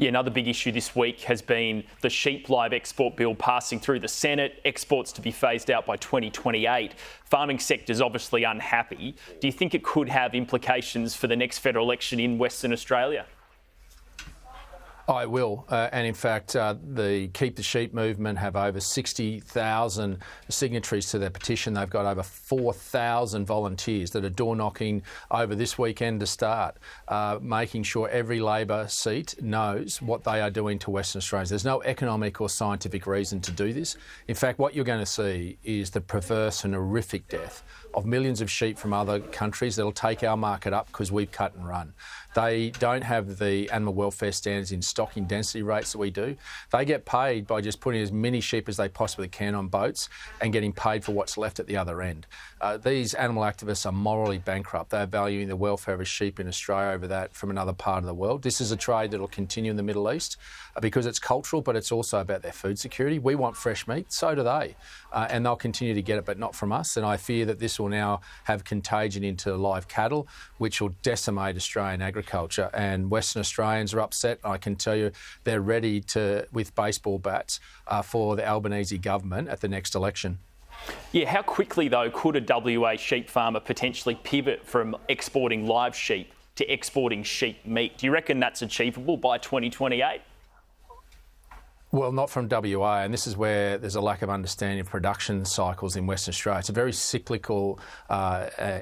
Yeah, another big issue this week has been the sheep live export bill passing through the Senate, exports to be phased out by 2028. Farming sector's obviously unhappy. Do you think it could have implications for the next federal election in Western Australia? I will. And in fact, the Keep the Sheep movement have over 60,000 signatories to their petition. They've got over 4,000 volunteers that are door knocking over this weekend to start, making sure every Labor seat knows what they are doing to Western Australians. There's no economic or scientific reason to do this. In fact, what you're going to see is the perverse and horrific death of millions of sheep from other countries that'll take our market up because we've cut and run. They don't have the animal welfare standards in stocking density rates that we do. They get paid by just putting as many sheep as they possibly can on boats and getting paid for what's left at the other end. These animal activists are morally bankrupt. They're valuing the welfare of sheep in Australia over that from another part of the world. This is a trade that will continue in the Middle East because it's cultural, but it's also about their food security. We want fresh meat, so do they. And they'll continue to get it, but not from us. And I fear that this will now have contagion into live cattle, which will decimate Australian agriculture. And Western Australians are upset. I can tell you they're ready to, with baseball bats, for the Albanese government at the next election. Yeah, how quickly, though, could a WA sheep farmer potentially pivot from exporting live sheep to exporting sheep meat? Do you reckon that's achievable by 2028? Well, not from WA, and this is where there's a lack of understanding of production cycles in Western Australia. It's a very cyclical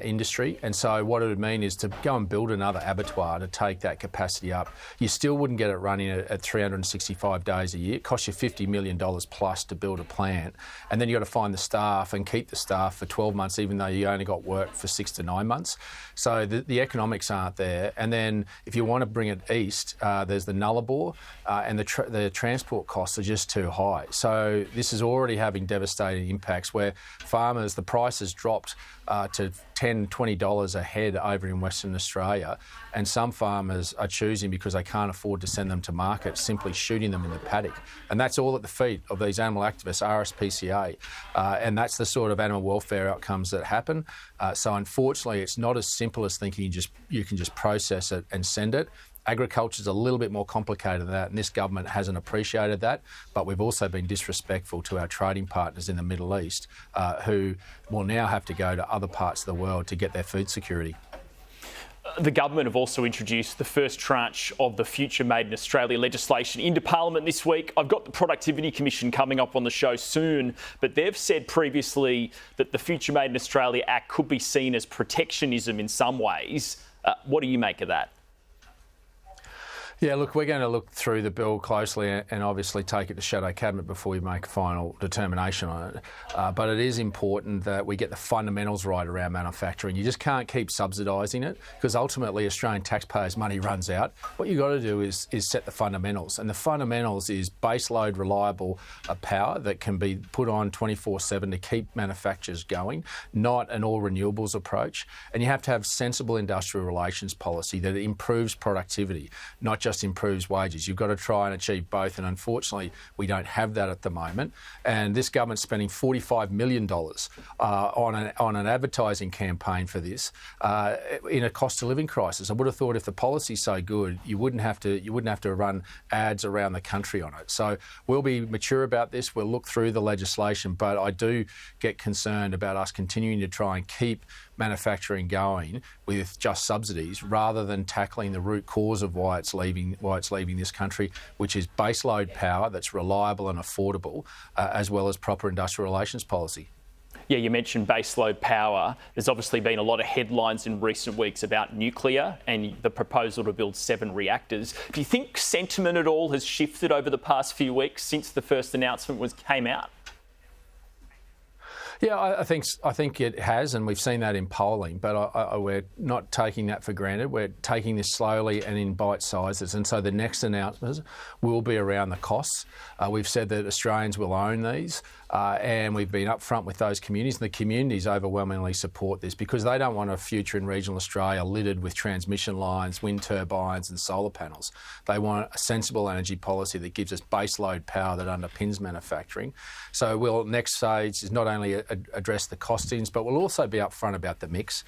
industry, and so what it would mean is to go and build another abattoir to take that capacity up. You still wouldn't get it running at 365 days a year. It costs you $50 million plus to build a plant, and then you've got to find the staff and keep the staff for 12 months, even though you only got work for 6 to 9 months. So the economics aren't there. And then if you want to bring it east, there's the Nullarbor, and the transport costs are just too high. So this is already having devastating impacts where farmers, the price has dropped to $10, $20 a head over in Western Australia, and some farmers are choosing, because they can't afford to send them to market, simply shooting them in the paddock. And that's all at the feet of these animal activists, RSPCA, and that's the sort of animal welfare outcomes that happen. So unfortunately, it's not as simple as thinking you can just process it and send it. Agriculture is a little bit more complicated than that, and this government hasn't appreciated that. But we've also been disrespectful to our trading partners in the Middle East, who will now have to go to other parts of the world to get their food security. The government have also introduced the first tranche of the Future Made in Australia legislation into Parliament this week. I've got the Productivity Commission coming up on the show soon, but they've said previously that the Future Made in Australia Act could be seen as protectionism in some ways. What do you make of that? Yeah, look, we're going to look through the bill closely and obviously take it to Shadow Cabinet before we make a final determination on it. But it is important that we get the fundamentals right around manufacturing. You just can't keep subsidising it, because ultimately Australian taxpayers' money runs out. What you've got to do is set the fundamentals. And the fundamentals is baseload reliable power that can be put on 24/7 to keep manufacturers going, not an all renewables approach. And you have to have sensible industrial relations policy that improves productivity, not just improves wages. You've got to try and achieve both, and unfortunately we don't have that at the moment. And this government's spending $45 million on an advertising campaign for this in a cost of living crisis. I would have thought if the policy's so good, you wouldn't have to run ads around the country on it. So we'll be mature about this. We'll look through the legislation, but I do get concerned about us continuing to try and keep manufacturing going with just subsidies rather than tackling the root cause of why it's leaving this country, which is baseload power that's reliable and affordable, as well as proper industrial relations policy. Yeah, you mentioned baseload power. There's obviously been a lot of headlines in recent weeks about nuclear and the proposal to build 7 reactors. Do you think sentiment at all has shifted over the past few weeks since the first announcement came out? Yeah, I think it has, and we've seen that in polling, but we're not taking that for granted. We're taking this slowly and in bite sizes, and so the next announcements will be around the costs. We've said that Australians will own these, and we've been upfront with those communities, and the communities overwhelmingly support this because they don't want a future in regional Australia littered with transmission lines, wind turbines and solar panels. They want a sensible energy policy that gives us baseload power that underpins manufacturing. So next stage is not only address the costings, but we'll also be upfront about the mix.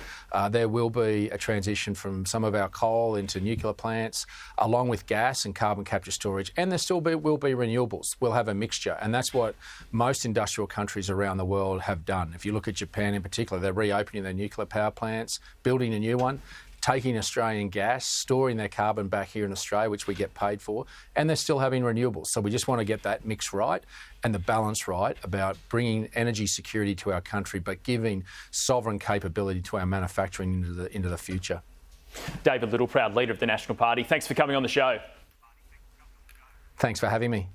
There will be a transition from some of our coal into nuclear plants, along with gas and carbon capture storage, and there still will be renewables. We'll have a mixture, and that's what most industrial countries around the world have done. If you look at Japan in particular, they're reopening their nuclear power plants, building a new one, taking Australian gas, storing their carbon back here in Australia, which we get paid for, and they're still having renewables. So we just want to get that mix right and the balance right about bringing energy security to our country, but giving sovereign capability to our manufacturing into the future. David Littleproud, leader of the National Party, thanks for coming on the show. Thanks for having me.